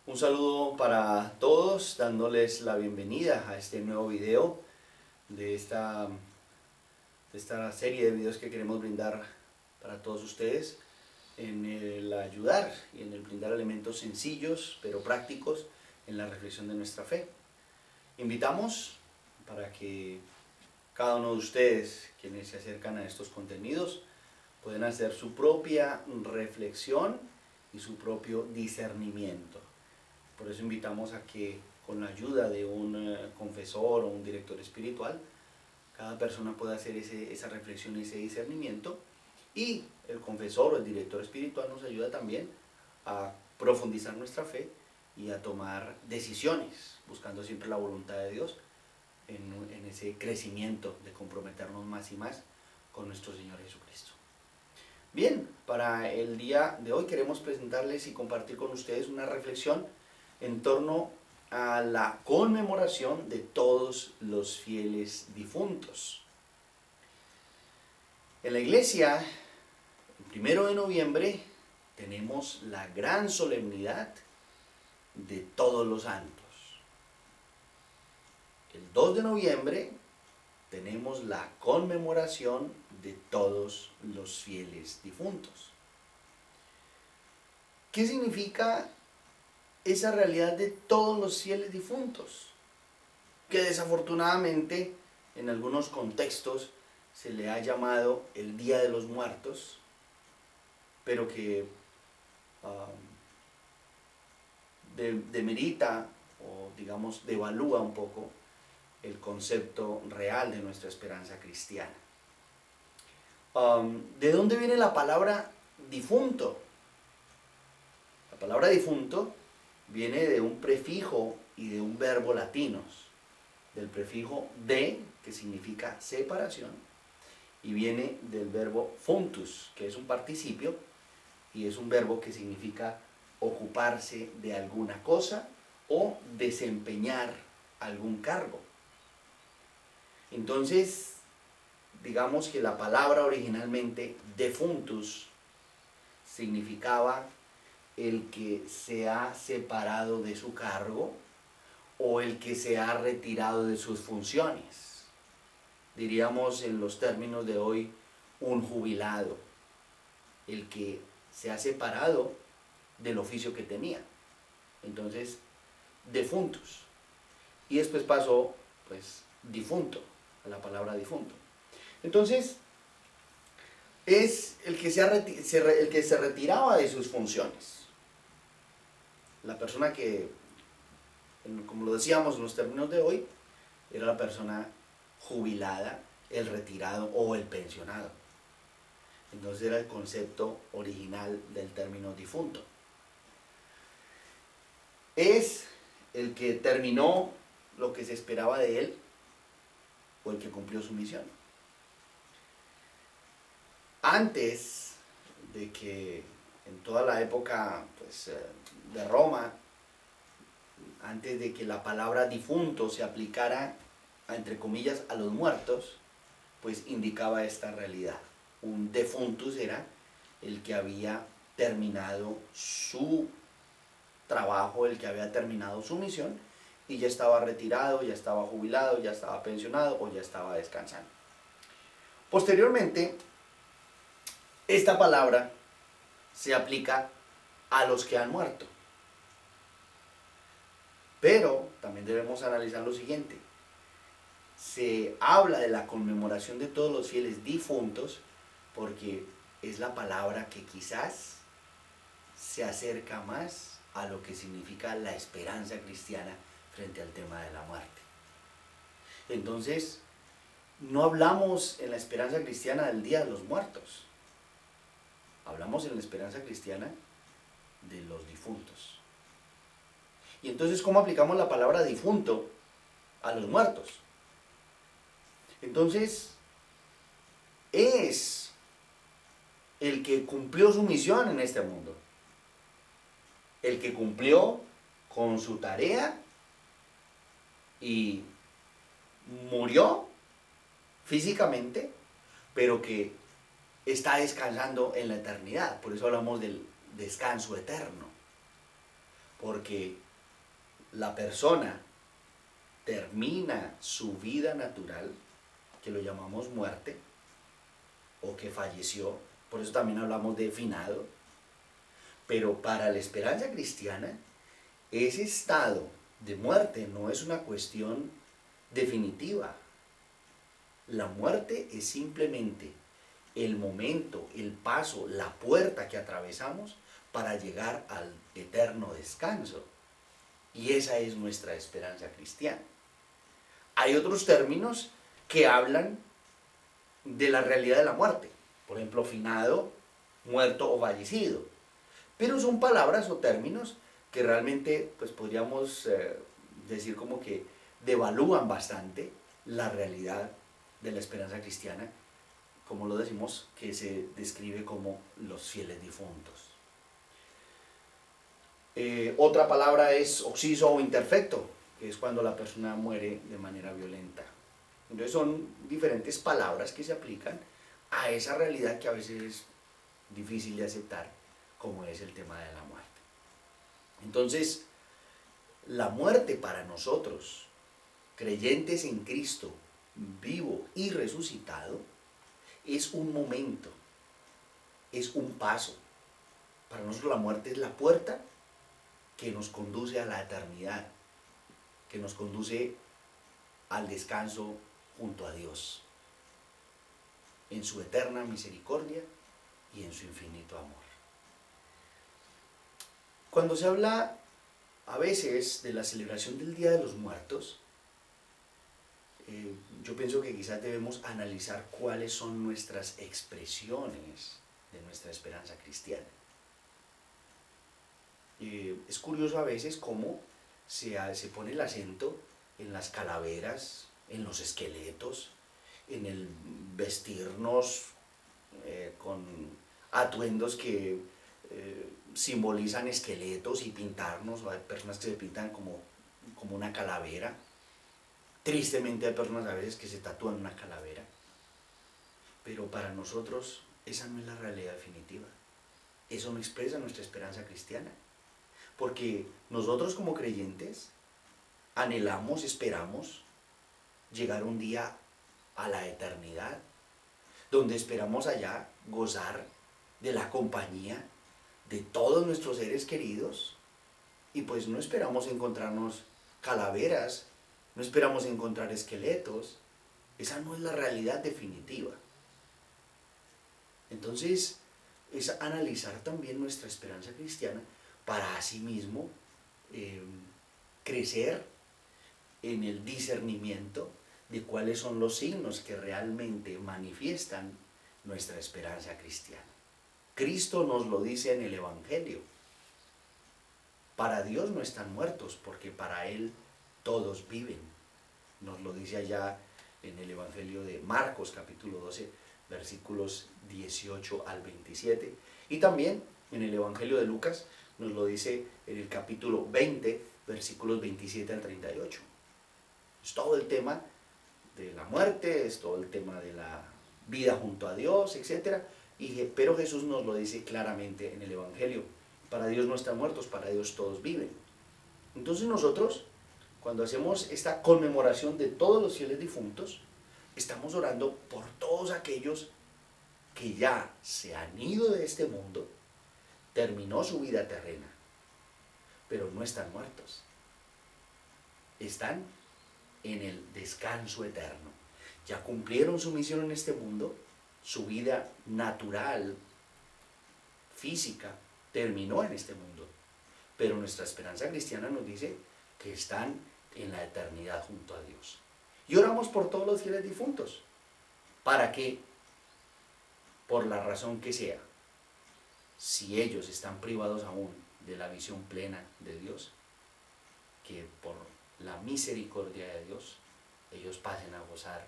Un saludo para todos, dándoles la bienvenida a este nuevo video de esta serie de videos que queremos brindar para todos ustedes en el ayudar y en el brindar elementos sencillos pero prácticos en la reflexión de nuestra fe. Invitamos para que cada uno de ustedes, quienes se acercan a estos contenidos, puedan hacer su propia reflexión y su propio discernimiento. Por eso invitamos a que con la ayuda de un confesor o un director espiritual, cada persona pueda hacer esa reflexión y ese discernimiento, y el confesor o el director espiritual nos ayuda también a profundizar nuestra fe y a tomar decisiones, buscando siempre la voluntad de Dios en ese crecimiento de comprometernos más y más con nuestro Señor Jesucristo. Bien, para el día de hoy queremos presentarles y compartir con ustedes una reflexión en torno a la conmemoración de todos los fieles difuntos. En la iglesia, el 1 de noviembre, tenemos la gran solemnidad de todos los santos. El 2 de noviembre tenemos la conmemoración de todos los fieles difuntos. ¿Qué significa esa realidad de todos los fieles difuntos? Que desafortunadamente en algunos contextos se le ha llamado el Día de los Muertos, pero que demerita o digamos devalúa un poco el concepto real de nuestra esperanza cristiana. ¿De dónde viene la palabra difunto? La palabra difunto viene de un prefijo y de un verbo latinos, del prefijo de, que significa separación, y viene del verbo funtus, que es un participio, y es un verbo que significa ocuparse de alguna cosa o desempeñar algún cargo. Entonces, digamos que la palabra originalmente defuntus significaba el que se ha separado de su cargo o el que se ha retirado de sus funciones. Diríamos en los términos de hoy, un jubilado, el que se ha separado del oficio que tenía. Entonces, defuntus. Y después pasó, pues, difunto, a la palabra difunto. Entonces, es el que se retiraba de sus funciones. La persona que, como lo decíamos en los términos de hoy, era la persona jubilada, el retirado o el pensionado. Entonces era el concepto original del término difunto. Es el que terminó lo que se esperaba de él o el que cumplió su misión. Antes de que en toda la época pues, de Roma, antes de que la palabra difunto se aplicara, entre comillas, a los muertos, pues indicaba esta realidad. Un defuntus era el que había terminado su trabajo, el que había terminado su misión y ya estaba retirado, ya estaba jubilado, ya estaba pensionado o ya estaba descansando. Posteriormente, esta palabra se aplica a los que han muerto. Pero también debemos analizar lo siguiente. Se habla de la conmemoración de todos los fieles difuntos porque es la palabra que quizás se acerca más a lo que significa la esperanza cristiana frente al tema de la muerte. Entonces, no hablamos en la esperanza cristiana del Día de los Muertos. Hablamos en la esperanza cristiana de los difuntos. Y entonces, ¿cómo aplicamos la palabra difunto a los muertos? Entonces, es el que cumplió su misión en este mundo. El que cumplió con su tarea y murió físicamente, pero que está descansando en la eternidad. Por eso hablamos del descanso eterno. porque la persona termina su vida natural, que lo llamamos muerte, o que falleció, por eso también hablamos de finado, pero para la esperanza cristiana, ese estado de muerte no es una cuestión definitiva. La muerte es simplemente el momento, el paso, la puerta que atravesamos para llegar al eterno descanso. Y esa es nuestra esperanza cristiana. Hay otros términos que hablan de la realidad de la muerte. Por ejemplo, finado, muerto o fallecido. Pero son palabras o términos que realmente pues podríamos decir como que devalúan bastante la realidad de la esperanza cristiana, como lo decimos, que se describe como los fieles difuntos. Otra palabra es occiso o imperfecto, que es cuando la persona muere de manera violenta. Entonces son diferentes palabras que se aplican a esa realidad que a veces es difícil de aceptar, como es el tema de la muerte. Entonces, la muerte para nosotros, creyentes en Cristo, vivo y resucitado, es un momento, es un paso. Para nosotros la muerte es la puerta que nos conduce a la eternidad, que nos conduce al descanso junto a Dios, en su eterna misericordia y en su infinito amor. Cuando se habla a veces de la celebración del Día de los Muertos, yo pienso que quizás debemos analizar cuáles son nuestras expresiones de nuestra esperanza cristiana. Es curioso a veces cómo se pone el acento en las calaveras, en los esqueletos, en el vestirnos con atuendos que simbolizan esqueletos y pintarnos. Hay personas que se pintan como una calavera. Tristemente hay personas a veces que se tatúan una calavera. Pero para nosotros esa no es la realidad definitiva. Eso no expresa nuestra esperanza cristiana. Porque nosotros como creyentes anhelamos, esperamos llegar un día a la eternidad, donde esperamos allá gozar de la compañía de todos nuestros seres queridos, y pues no esperamos encontrarnos calaveras, no esperamos encontrar esqueletos. Esa no es la realidad definitiva. Entonces, es analizar también nuestra esperanza cristiana para asimismo crecer en el discernimiento de cuáles son los signos que realmente manifiestan nuestra esperanza cristiana. Cristo nos lo dice en el Evangelio. Para Dios no están muertos, porque para Él todos viven. Nos lo dice allá en el Evangelio de Marcos, capítulo 12, versículos 18 al 27. Y también en el Evangelio de Lucas nos lo dice en el capítulo 20, versículos 27 al 38. Es todo el tema de la muerte, es todo el tema de la vida junto a Dios, etc. Pero Jesús nos lo dice claramente en el Evangelio. Para Dios no están muertos, para Dios todos viven. Entonces nosotros, cuando hacemos esta conmemoración de todos los fieles difuntos, estamos orando por todos aquellos que ya se han ido de este mundo, terminó su vida terrena, pero no están muertos. Están en el descanso eterno. Ya cumplieron su misión en este mundo, su vida natural, física, terminó en este mundo. Pero nuestra esperanza cristiana nos dice que están en la eternidad junto a Dios. Y oramos por todos los fieles difuntos, para que, por la razón que sea, si ellos están privados aún de la visión plena de Dios, que por la misericordia de Dios, ellos pasen a gozar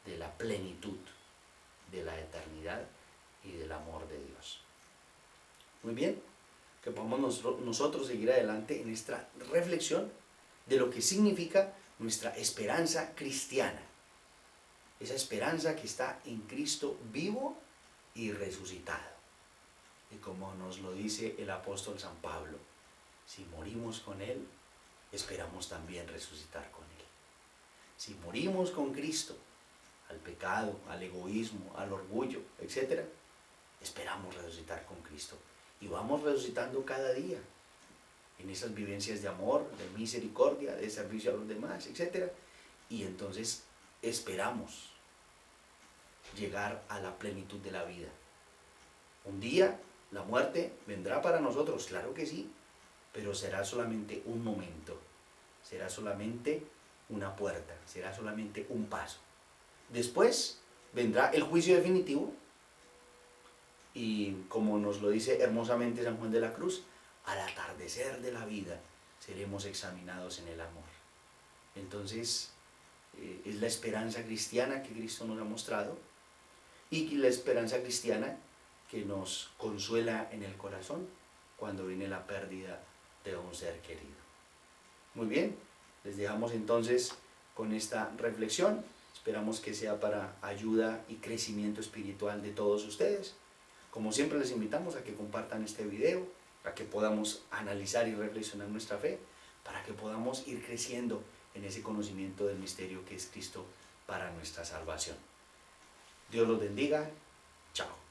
de la plenitud de la eternidad y del amor de Dios. Muy bien, que podamos nosotros seguir adelante en esta reflexión de lo que significa nuestra esperanza cristiana. Esa esperanza que está en Cristo vivo y resucitado. Y como nos lo dice el apóstol San Pablo, Si morimos con Él, esperamos también resucitar con Él. Si morimos con Cristo, al pecado, al egoísmo, al orgullo, etc., esperamos resucitar con Cristo. Y vamos resucitando cada día en esas vivencias de amor, de misericordia, de servicio a los demás, etc. Y entonces esperamos llegar a la plenitud de la vida. Un día la muerte vendrá para nosotros, claro que sí, pero será solamente un momento, será solamente una puerta, será solamente un paso. Después vendrá el juicio definitivo y, como nos lo dice hermosamente San Juan de la Cruz, al atardecer de la vida seremos examinados en el amor. Entonces, es la esperanza cristiana que Cristo nos ha mostrado y la esperanza cristiana que nos consuela en el corazón cuando viene la pérdida de un ser querido. Muy bien, les dejamos entonces con esta reflexión. Esperamos que sea para ayuda y crecimiento espiritual de todos ustedes. Como siempre, les invitamos a que compartan este video, a que podamos analizar y reflexionar nuestra fe, para que podamos ir creciendo en ese conocimiento del misterio que es Cristo para nuestra salvación. Dios los bendiga. Chao.